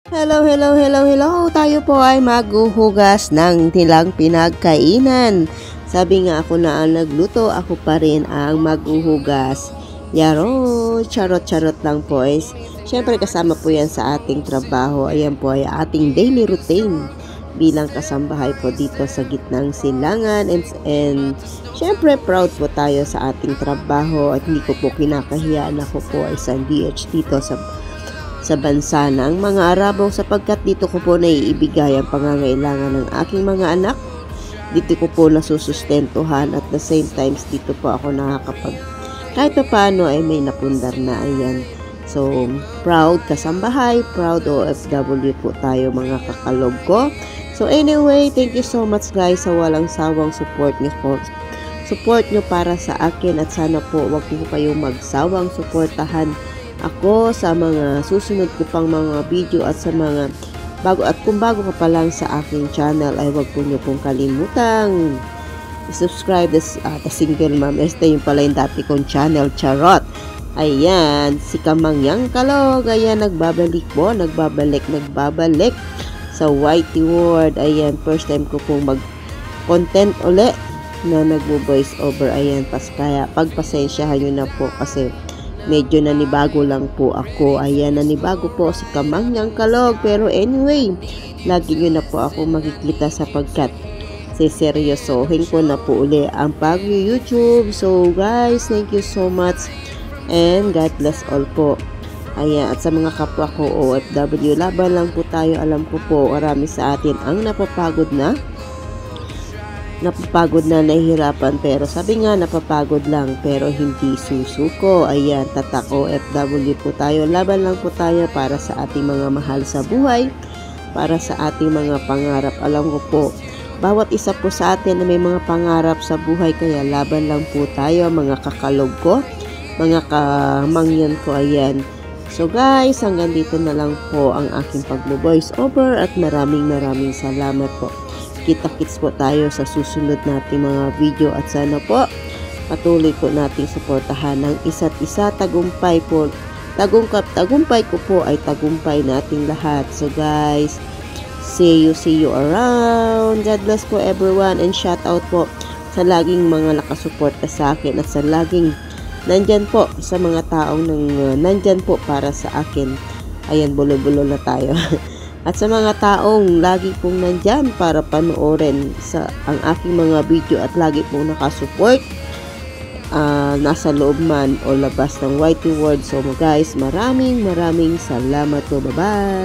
Hello, hello, hello, hello! Tayo po ay maghuhugas ng tilang pinagkainan. Sabi nga ako na ang nagluto, ako pa rin ang maghuhugas. Yaro, charot-charot lang po is. Siyempre kasama po yan sa ating trabaho. Ayan po ay ating daily routine bilang kasambahay po dito sa gitnang silangan. And siyempre proud po tayo sa ating trabaho at hindi ko po kinakahiyaan. Ako po ay isang DH dito sa bansa ng mga Arabo sapagkat dito ko po naiibigay ang pangangailangan ng aking mga anak. Dito ko po nasusustentuhan at the same times dito po ako kahit pa paano ay may napundar na. Ayan. So, proud kasambahay, proud OFW po tayo mga kakalog ko. So anyway, thank you so much guys sa walang sawang support niyo po. Support nyo para sa akin at sana po wag po kayong magsawang suportahan ako sa mga susunod ko pang mga video at sa mga kung bago ka pa lang sa aking channel ay wag po nyo pong kalimutang subscribe the single mom. Yung pala yung dati kong channel, charot. Ayan, si Kamangyang Kalog, ayan, nagbabalik sa Whitey World. Ayan, first time ko pong mag-content uli na nagbo-voice over. Ayan, kaya pagpasensyahan nyo na po kasi medyo nanibago lang po ako. Ayan, nanibago po si Kamangyang Kalog. Pero anyway, lagi nyo na po ako makikita sapagkat siseryosohin ko na po uli ang pag-YouTube. So guys, thank you so much and God bless all po. Ayan, at sa mga kapwa ko OFW, laban lang po tayo. Alam ko po, marami sa atin ang napapagod na, nahihirapan, pero sabi nga napapagod lang pero hindi susuko. Ayan, tatak OFW po tayo, laban lang po tayo para sa ating mga mahal sa buhay, para sa ating mga pangarap. Alam ko po, bawat isa po sa atin na may mga pangarap sa buhay, kaya laban lang po tayo mga kakalog ko, mga kamangyan ko. Ayan, so guys, hanggang dito na lang po ang aking pag-voice over at maraming salamat po. Kita-kits po tayo sa susunod nating mga video at sana po patuloy po nating suportahan ng isa't isa. Tagumpay ko po ay tagumpay nating lahat. So guys, see you around. God bless po everyone and shout out po sa laging mga nakasuporta sa akin at sa laging nandyan po sa mga taong nandyan po para sa akin. Ayan, bulo-bulo na tayo. At sa mga taong lagi pong nandyan para panoorin ang aking mga video at lagi pong nakasupport, nasa loob man o labas ng Whitey World. So guys, maraming salamat po. Bye-bye!